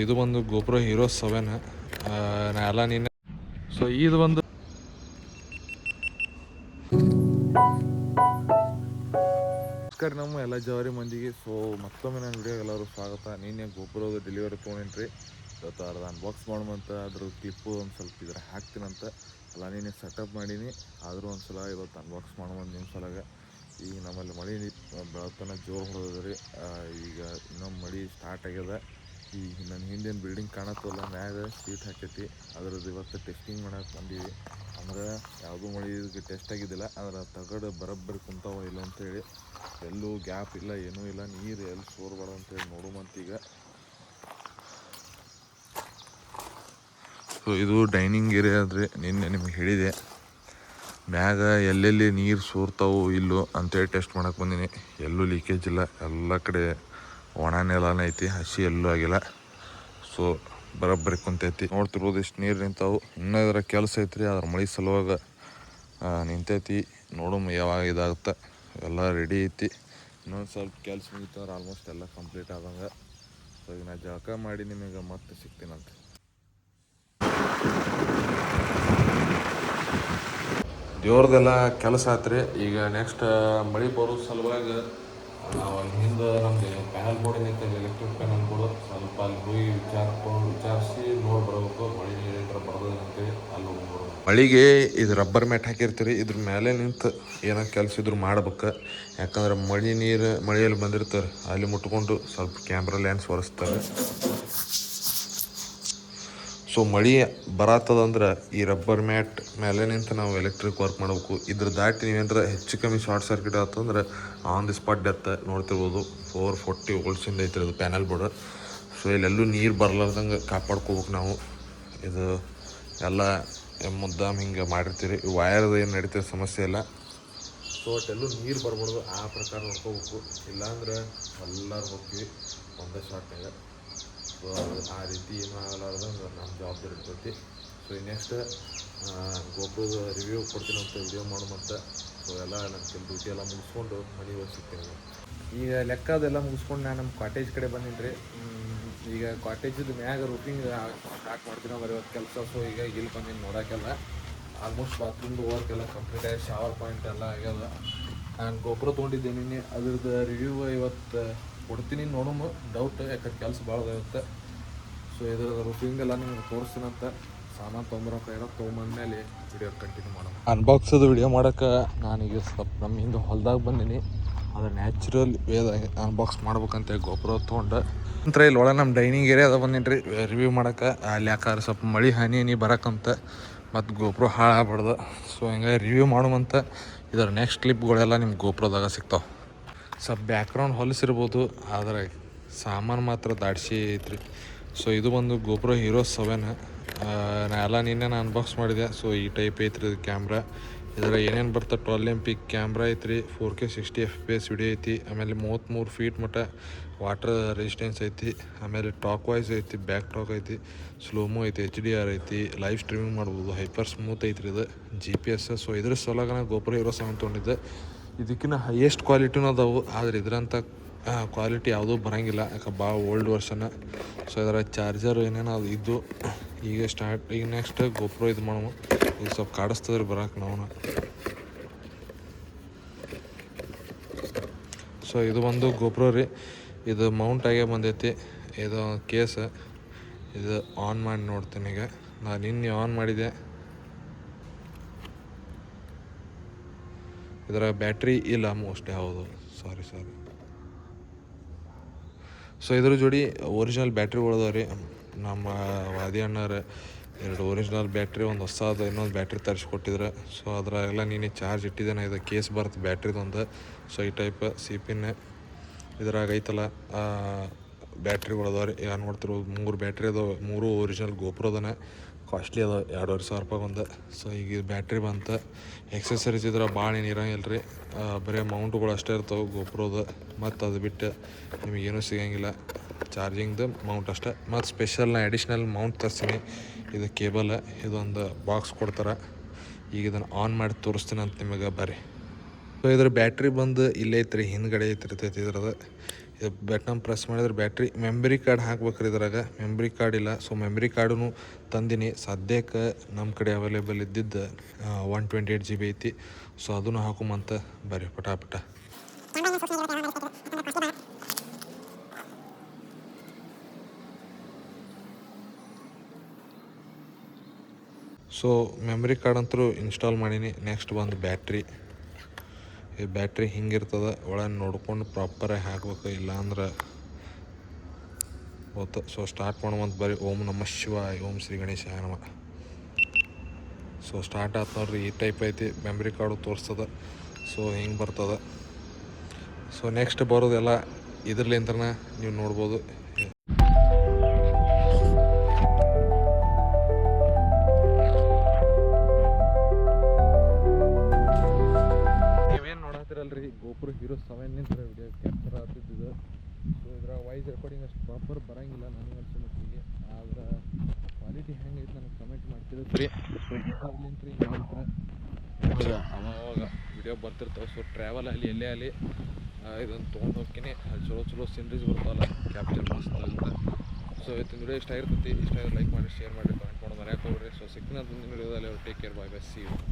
ಇದು ಬಂದು GoPro hero 7 ನಾ ಎಲ್ಲ ನೀನೆ. ಸೊ ಇದು ಬಂದು ನಮಸ್ಕಾರ ನಮ್ಮ ಎಲ್ಲ ಜವಾರಿ ಮಂದಿಗೆ. ಸೊ ಮತ್ತೊಮ್ಮೆ ನಾನು ವಿಡಿಯೋಗೆ ಎಲ್ಲರೂ ಸ್ವಾಗತ. ನೀನೆ ಗೋಪ್ರೋದು ಡೆಲಿವರಿ ತೊಗೊಂಡ್ರಿ ಇವತ್ತು ಅರ್ಧ ಅನ್ಬಾಕ್ಸ್ ಮಾಡೋಣಂತ, ಅದ್ರ ಕ್ಲಿಪ್ಪು ಒಂದು ಸ್ವಲ್ಪ ಇದ್ರ ಹಾಕ್ತೀನಂತ ಎಲ್ಲ ನೀನೆ ಸೆಟಪ್ ಮಾಡೀನಿ. ಆದರೂ ಒಂದು ಸಲ ಇವತ್ತು ಅನ್ಬಾಕ್ಸ್ ಮಾಡೋಣ ನಿಮ್ಮ ಸಲಾಗ. ಈಗ ನಮ್ಮಲ್ಲಿ ಮಳೆ ಬೆಳತನ ಜೋರು ಹೊಡೆದ್ರಿ. ಈಗ ಇನ್ನೊಂದು ಮಳೆ ಸ್ಟಾರ್ಟ್ ಆಗ್ಯದ. ಈಗ ನನ್ನ ಹಿಂದಿನ ಬಿಲ್ಡಿಂಗ್ ಕಾಣತ್ತಲ್ಲ, ಮ್ಯಾಗ ಶೀಟ್ ಹಾಕೈತಿ, ಅದ್ರದ್ದು ಇವತ್ತು ಟೆಸ್ಟಿಂಗ್ ಮಾಡಕ್ಕೆ ಬಂದೀವಿ. ಅಂದ್ರೆ ಯಾವುದೂ ಮಳೆ ಇದಕ್ಕೆ ಟೆಸ್ಟ್ ಆಗಿದ್ದಿಲ್ಲ, ಅದರ ತಗಡು ಬರೋಬ್ಬರಿ ಕುಂತಾವ ಇಲ್ಲ ಅಂತೇಳಿ, ಎಲ್ಲೂ ಗ್ಯಾಪ್ ಇಲ್ಲ, ಏನೂ ಇಲ್ಲ, ನೀರು ಎಲ್ಲಿ ಸೋರ್ಬಾರ್ದು ಅಂತೇಳಿ ನೋಡುವಂತೀಗ. ಸೊ ಇದು ಡೈನಿಂಗ್ ಏರಿಯಾ ಆದ್ರಿ. ನಿನ್ನೆ ನಿಮ್ಗೆ ಹೇಳಿದೆ ಮ್ಯಾಗ ಎಲ್ಲೆಲ್ಲಿ ನೀರು ಸೋರ್ತಾವು ಇಲ್ಲೋ ಅಂತೇಳಿ ಟೆಸ್ಟ್ ಮಾಡಕ್ಕೆ ಬಂದೀನಿ. ಎಲ್ಲೂ ಲೀಕೇಜ್ ಇಲ್ಲ, ಎಲ್ಲ ಕಡೆ ಒಣ ನೆಲನೇ ಐತಿ, ಹಸಿ ಎಲ್ಲೂ ಆಗಿಲ್ಲ. ಸೊ ಬರೋಬ್ಬರಿ ಕುಂತೈತಿ. ನೋಡ್ತಿರ್ಬೋದು ಇಷ್ಟು ನೀರು ನಿಂತಾವು. ಇನ್ನೂ ಇದರ ಕೆಲಸ ಐತ್ರಿ, ಅದ್ರ ಮಳೆ ಸಲುವಾಗ ನಿಂತೈತಿ. ನೋಡೋಣ ಯಾವಾಗ ಇದಾಗುತ್ತೆ. ಎಲ್ಲ ರೆಡಿ ಐತಿ. ಇನ್ನೊಂದು ಸ್ವಲ್ಪ ಕೆಲಸ ಮುಗಿತಂದ್ರೆ ಆಲ್ಮೋಸ್ಟ್ ಎಲ್ಲ ಕಂಪ್ಲೀಟ್ ಆದಂಗೆ. ಸೊ ಈಗ ನಾ ಜಳಕ ಮಾಡಿ ನಿಮಗೆ ಮತ್ತೆ ಸಿಗ್ತೀನಂತ. ದೇವ್ರದೆಲ್ಲ ಕೆಲಸ ಆತ್ರಿ. ಈಗ ನೆಕ್ಸ್ಟ್ ಮಳೆ ಬರೋ ಸಲುವಾಗಿ ಹಿಂದೆ ನಮಗೆ ಪ್ಯಾನಲ್ ಬೋರ್ಡ್ ಏನೈತೆ, ಎಲೆಕ್ಟ್ರಿಕ್ ಪ್ಯಾನಲ್ ಬೋರ್ಡ್, ಸ್ವಲ್ಪ ಅಲ್ಲಿ ಹೋಗಿ ವಿಚಾರಿಸಿ ನೋಡಿ ಬರಬೇಕು. ಮಳೆ ನೀರು ಬರೋದು ಅಂತೇಳಿ ಅಲ್ಲಿ ಹೋಗ್ಬೋದು. ಮಳೆಗೆ ಇದು ರಬ್ಬರ್ ಮ್ಯಾಟ್ ಹಾಕಿರ್ತೀರಿ, ಇದ್ರ ಮೇಲೆ ನಿಂತು ಏನೋ ಕೆಲಸ ಇದ್ರು ಮಾಡ್ಬೇಕು. ಯಾಕಂದ್ರೆ ಮಳೆಯಲ್ಲಿ ಬಂದಿರ್ತಾರೆ, ಅಲ್ಲಿ ಮುಟ್ಕೊಂಡು ಸ್ವಲ್ಪ ಕ್ಯಾಮ್ರಾ ಲೆನ್ಸ್ ಒರೆಸ್ತಾರೆ. ಸೊ ಮಳೆ ಬರತ್ತದಂದ್ರೆ ಈ ರಬ್ಬರ್ ಮ್ಯಾಟ್ ಮೇಲೆ ನಿಂತು ನಾವು ಎಲೆಕ್ಟ್ರಿಕ್ ವರ್ಕ್ ಮಾಡಬೇಕು. ಇದ್ರ ದಾಟಿ ನೀವೇನಾರ ಹೆಚ್ಚು ಕಮ್ಮಿ ಶಾರ್ಟ್ ಸರ್ಕ್ಯೂಟ್ ಆತಂದ್ರೆ ಆನ್ ದಿ ಸ್ಪಾಟ್ ಡೆತ್. ನೋಡ್ತಿರ್ಬೋದು 440 ವೋಲ್ಟ್ಸಿಂದ ಐತ್ರಿ ಅದು ಪ್ಯಾನಲ್ ಬೋರ್ಡ್. ಸೊ ಇಲ್ಲೆಲ್ಲೂ ನೀರು ಬರ್ಲಾರ್ದಂಗೆ ಕಾಪಾಡ್ಕೋಬೇಕು ನಾವು. ಇದು ಎಲ್ಲ ಮುದ್ದಾಮ್ ಹಿಂಗೆ ಮಾಡಿರ್ತೀರಿ. ವಯರ್ದು ಏನು ನಡೀತಿರೋ ಸಮಸ್ಯೆ ಇಲ್ಲ. ಸೊ ಒಟ್ಟೆಲ್ಲೂ ನೀರು ಬರ್ಬಾರ್ದು, ಆ ಪ್ರಕಾರ ನೋಡ್ಕೋಬೇಕು. ಇಲ್ಲಾಂದ್ರೆ ಎಲ್ಲರೂ ಹೋಗ್ತೀವಿ ಒಂದೇ ಶಾರ್ಟ್ನಾಗ. ಸೊ ಆ ರೀತಿ ಏನೂ ಆಗಲಾರ್ದಂಗೆ ನಮ್ಮ ಜವಾಬ್ದಾರಿ ಇರ್ತೈತಿ. ಸೊ ನೆಕ್ಸ್ಟ್ ಗೋಪ್ರೋದು ರಿವ್ಯೂ ಕೊಡ್ತೀನಂತ ವಿಡಿಯೋ ಮಾಡೋಮಂತ. ಸೊ ಎಲ್ಲ ನನ್ನ ಡ್ಯೂಟಿ ಎಲ್ಲ ಮುಗಿಸ್ಕೊಂಡು ಮನೆಗೆ ಹೋಗಿ ಸಿಗ್ತೀನಿ. ಈಗ ಲೆಕ್ಕ ಅದೆಲ್ಲ ಮುಗಿಸ್ಕೊಂಡು ನಾನು ನಮ್ಮ ಕಾಟೇಜ್ ಕಡೆ ಬಂದೀನಿ ರೀ. ಈಗ ಕಾಟೇಜದ್ದು ಮ್ಯಾಗ ರೂಫಿಂಗ್ ಸ್ಟಾರ್ಟ್ ಮಾಡ್ತೀನಿ ಬರೀ ಇವತ್ತು ಕೆಲಸ. ಸೊ ಈಗ ಇಲ್ಲಿ ಬಂದೀನಿ ನೋಡೋಕ್ಕೆಲ್ಲ. ಆಲ್ಮೋಸ್ಟ್ ಬಾತ್ರೂಮ್ದು ವರ್ಕ್ ಎಲ್ಲ ಕಂಪ್ಲೀಟ್ ಆಗಿ ಶವರ್ ಪಾಯಿಂಟ್ ಎಲ್ಲ ಆಗ್ಯದ. ನಾನು ಗೋಪ್ರೋ ತೊಗೊಂಡಿದ್ದೇನೆ, ಅದ್ರದ್ದು ರಿವ್ಯೂ ಇವತ್ತು ಕೊಡ್ತೀನಿ. ನೋಡೋಣ, ಡೌಟ್, ಯಾಕಂದ್ರೆ ಕೆಲಸ ಭಾಳ ಇರುತ್ತೆ. ಸೊ ಇದ್ರ ರೂಫಿಂಗೆಲ್ಲ ನಿಮ್ಗೆ ತೋರಿಸ್ತೀನಂತ. ಸಾಮಾನು ತೊಗೊಂಬಂದ್ಮೇಲೆ ವಿಡಿಯೋ ಕಂಟಿನ್ಯೂ ಮಾಡೋಣ. ಅನ್ಬಾಕ್ಸದು ವಿಡಿಯೋ ಮಾಡೋಕೆ ನಾನೀಗ ಸ್ವಲ್ಪ ನಮ್ಮ ಹಿಂದೆ ಹೊಲ್ದಾಗ ಬಂದೀನಿ. ಅದು ನ್ಯಾಚುರಲ್ ವೇದಾಗ ಅನ್ಬಾಕ್ಸ್ ಮಾಡ್ಬೇಕಂತೇಳಿ ಗೋಪ್ರೋ ತೊಗೊಂಡು ನಂತರ ಇಲ್ಲಿ ಒಳಗೆ ನಮ್ಮ ಡೈನಿಂಗ್ ಏರಿಯಾ ಅದ ಬಂದೀನಿ ರೀ ರಿವ್ಯೂ ಮಾಡೋಕೆ. ಅಲ್ಲಿ ಯಾಕಾದ್ರೆ ಸ್ವಲ್ಪ ಮಳೆ ಹನಿ ಬರೋಕ್ಕಂತ ಮತ್ತು ಗೋಪ್ರೋ ಹಾಳಾಗ್ಬಾರ್ದು. ಸೊ ಹಿಂಗೆ ರಿವ್ಯೂ ಮಾಡೋಮಂತ. ಇದರ ನೆಕ್ಸ್ಟ್ ಕ್ಲಿಪ್ಗಳೆಲ್ಲ ನಿಮ್ಗೆ ಗೋಪ್ರೋದಾಗ ಸಿಗ್ತಾವೆ. ಸ್ವಲ್ಪ ಬ್ಯಾಕ್ಗ್ರೌಂಡ್ ಹೊಲಸಿರ್ಬೋದು, ಆದರೆ ಸಾಮಾನು ಮಾತ್ರ ದಾಡ್ಸಿ ಐತ್ರಿ. ಸೊ ಇದು ಬಂದು ಗೋಪ್ರೋ ಹೀರೋ 7 ನಾ ಎಲ್ಲ ನಿನ್ನೆ ಅನ್ಬಾಕ್ಸ್ ಮಾಡಿದೆ. ಸೊ ಈ ಟೈಪ್ ಐತ್ರಿ ಇದು ಕ್ಯಾಮ್ರಾ. ಇದರ ಏನೇನು ಬರ್ತದೆ 12 MP ಕ್ಯಾಮ್ರಾ ಐತ್ರಿ, 4K 60 FPS ವಿಡಿಯೋ ಐತಿ, ಆಮೇಲೆ 33 ಫೀಟ್ ಮಟ್ಟ ವಾಟರ್ ರೆಸಿಸ್ಟೆನ್ಸ್ ಐತಿ, ಆಮೇಲೆ ಟಾಕ್ ವಾಯ್ಸ್ ಐತಿ, ಬ್ಯಾಕ್ ಟಾಕ್ ಐತಿ, ಸ್ಲೋಮೋ ಐತಿ, HDR ಐತಿ, ಲೈವ್ ಸ್ಟ್ರೀಮಿಂಗ್ ಮಾಡ್ಬೋದು, ಹೈಪರ್ ಸ್ಮೂತ್ ಐತ್ರಿ ಇದು, GPS. ಸೊ ಇದ್ರ ಸಲುವಾಗಿ ನಾನು ಗೋಪ್ರೋ ಹೀರೋ 7 ತೊಗೊಂಡಿದ್ದೆ. ಇದಕ್ಕಿಂತ ಹೈಯೆಸ್ಟ್ ಕ್ವಾಲಿಟಿನೂ ಅದಾವು, ಆದರೆ ಇದರಂಥ ಕ್ವಾಲಿಟಿ ಯಾವುದೂ ಬರೋಂಗಿಲ್ಲ, ಯಾಕೆ ಭಾಳ ಓಲ್ಡ್ ವರ್ಷನ. ಸೊ ಇದರ ಚಾರ್ಜರ್ ಏನೇನೋ ಅದು ಇದ್ದು ಈಗ ನೆಕ್ಸ್ಟ್ ಗೋಪ್ರೋ ಇದು ಮಾಡೋಣ. ಈಗ ಸ್ವಲ್ಪ ಕಾಡಿಸ್ತದ್ರಿ ಬರೋಕೆ ನಾವು. ಸೊ ಇದು ಒಂದು ಗೋಪ್ರೋ ರೀ, ಇದು ಮೌಂಟ್ ಆಗೇ ಬಂದೈತಿ. ಇದು ಕೇಸ್ ಇದು ಆನ್ ಮಾಡಿ ನೋಡ್ತೀನಿ. ಈಗ ನಾನು ನಿನ್ನೆ ಆನ್ ಮಾಡಿದೆ. ಇದರ ಬ್ಯಾಟ್ರಿ ಇಲ್ಲ ಮೋಸ್ಟ್ಲಿ, ಹೌದು, ಸಾರಿ. ಸೊ ಇದ್ರ ಜೋಡಿ ಒರಿಜಿನಲ್ ಬ್ಯಾಟ್ರಿಗಳು ಅದಾವ ರೀ. ನಮ್ಮ ವಾದಿ ಅಣ್ಣಾರ 2 ಒರಿಜಿನಲ್ ಬ್ಯಾಟ್ರಿ, ಒಂದು ಹೊಸದು ಇನ್ನೊಂದು ಬ್ಯಾಟ್ರಿ ತರಿಸ್ಕೊಟ್ಟಿದ್ರೆ. ಸೊ ಅದರಾಗೆಲ್ಲ ನೀನು ಚಾರ್ಜ್ ಇಟ್ಟಿದ್ದೇನೆ. ಇದು ಕೇಸ್ ಬರುತ್ತೆ ಬ್ಯಾಟ್ರಿದೊಂದು. ಸೊ ಈ ಟೈಪ್ CP ಇದ್ರಾಗ ಐತಲ್ಲ ಬ್ಯಾಟ್ರಿಗಳು ಅದಾವ ರೀ. ಈಗ ನೋಡ್ತಿರ್ಬೋದು 3 ಬ್ಯಾಟ್ರಿ ಅದಾವೆ, 3 ಒರಿಜಿನಲ್ ಗೋಪ್ರೋದನೇ. ಕಾಸ್ಟ್ಲಿ ಅದಾವೆ, 2,500 ರೂಪಾಯಿ ಒಂದು. ಸೊ ಈಗ ಬ್ಯಾಟ್ರಿ ಬಂತು. ಎಕ್ಸೆಸರೀಸ್ ಇದ್ರೆ ಭಾಳ ಏನು ಇರೋಂಗಿಲ್ಲ ರೀ, ಬರೀ ಮೌಂಟ್ಗಳು ಅಷ್ಟೇ ಇರ್ತವೆ ಗೋಪ್ರೋದು. ಮತ್ತು ಅದು ಬಿಟ್ಟು ನಿಮಗೇನೂ ಸಿಗೋಂಗಿಲ್ಲ, ಚಾರ್ಜಿಂಗ್ದು ಮೌಂಟ್ ಅಷ್ಟೇ. ಮತ್ತು ಸ್ಪೆಷಲ್ ಅಡಿಷ್ನಲ್ ಮೌಂಟ್ ತರಿಸ್ತೀನಿ. ಇದು ಕೇಬಲ್, ಇದೊಂದು ಬಾಕ್ಸ್ ಕೊಡ್ತಾರೆ. ಈಗ ಇದನ್ನು ಆನ್ ಮಾಡಿ ತೋರಿಸ್ತೀನಿ ಅಂತ ನಿಮಗೆ ಬರ್ರಿ. ಸೊ ಇದ್ರ ಬ್ಯಾಟ್ರಿ ಬಂದು ಇಲ್ಲೇ ಐತ್ರಿ, ಹಿಂದ್ಗಡೆ ಐತಿರ್ತೈತಿ ಇದ್ರದ್ದು. ಬಟನ್ ಪ್ರೆಸ್ ಮಾಡಿದ್ರೆ ಬ್ಯಾಟ್ರಿ ಮೆಮ್ರಿ ಕಾರ್ಡ್ ಹಾಕ್ಬೇಕ್ರಿ ಇದ್ರಾಗ. ಮೆಮ್ರಿ ಕಾರ್ಡ್ ಇಲ್ಲ, ಸೊ ಮೆಮ್ರಿ ಕಾರ್ಡೂ ತಂದಿನಿ. ಸದ್ಯಕ್ಕೆ ನಮ್ಮ ಕಡೆ ಅವೈಲೇಬಲ್ ಇದ್ದಿದ್ದು 128 GB ಐತಿ. ಸೊ ಅದನ್ನು ಹಾಕೊಂಬಂತ ಬರ್ರಿ ಪಟಾಪಟ. ಸೊ ಮೆಮ್ರಿ ಕಾರ್ಡ್ ಅಂತೂ ಇನ್ಸ್ಟಾಲ್ ಮಾಡೀನಿ. ನೆಕ್ಸ್ಟ್ ಬಂದು ಬ್ಯಾಟ್ರಿ. ಈ ಬ್ಯಾಟ್ರಿ ಹಿಂಗಿರ್ತದೆ, ಒಳಗೆ ನೋಡ್ಕೊಂಡು ಪ್ರಾಪರಾಗಿ ಹಾಕ್ಬೇಕು, ಇಲ್ಲಾಂದ್ರೆ ಗೊತ್ತು. ಸೊ ಸ್ಟಾರ್ಟ್ ಮಾಡುವಂತ ಬರೀ ಓಂ ನಮಃ ಶಿವಾಯ, ಓಂ ಶ್ರೀ ಗಣೇಶಾಯ ನಮಃ. ಸೊ ಸ್ಟಾರ್ಟ್ ಆಯ್ತು ನೋಡ್ರಿ. ಈ ಟೈಪ್ ಐತಿ, ಮೆಮ್ರಿ ಕಾರ್ಡು ತೋರಿಸ್ತದೆ. ಸೊ ಹಿಂಗೆ ಬರ್ತದೆ. ಸೊ ನೆಕ್ಸ್ಟ್ ಬರೋದೆಲ್ಲ ಇದ್ರಲಿಂತ್ರನ ನೀವು ನೋಡ್ಬೋದು. ನೀವೇನು ನೋಡತ್ತಿರಲ್ರಿ, ಗೋಪುರ ಹೀರೋ 7 ನಿಂತ ವಿಡಿಯೋ ಕ್ಯಾಪ್ಚರ್ ಆಗ್ತಿದ್ದು. ಸೊ ಇದ್ರ ವಾಯ್ಸ್ ರೆಕಾರ್ಡಿಂಗ್ ಅಷ್ಟು ಪ್ರಾಪರ್ ಬರೋಂಗಿಲ್ಲ ನನಗೆ ಅನ್ಸೋ ಮಟ್ಟಿಗೆ. ಆದ್ರೆ ಕ್ವಾಲಿಟಿ ಹೆಂಗೈತೆ ನನಗೆ ಕಮೆಂಟ್ ಮಾಡ್ತಿರ್ತೀರಿ. ಸೊ ಇದಾಗ್ಲಿಂತ್ರಿ ಅವಾಗ ವಿಡಿಯೋ ಬರ್ತಿರ್ತಾವೆ. ಸೊ ಟ್ರಾವೆಲ್ ಆಗಲಿ ಎಲ್ಲೇ ಆಗಲಿ ಇದನ್ನು ತೊಗೊಂಡು ಹೋಗ್ತೀನಿ. ಅಲ್ಲಿ ಚಲೋ ಸೀನ್ರೀಸ್ ಬರ್ತಾವಲ್ಲ, ಕ್ಯಾಪ್ಚರ್ ಮಸ್ತ್ ಆಗುತ್ತೆ. ಸೊ ಇವತ್ತಿನ ವಿಡಿಯೋ ಇಷ್ಟ ಆಗಿರ್ತೈತಿ. ಇಷ್ಟ ಲೈಕ್ ಮಾಡಿ, ಶೇರ್ ಮಾಡಿ, ಕಮೆಂಟ್ ಮಾಡಿ ಮರ್ಯಾಕೆ ಹೋಗ್ರಿ. ಸೊ ಸಿಕ್ಕಿನ ಮುಂದಿನ ವಿಡಿಯೋದಲ್ಲಿ take care, bye bye, see you.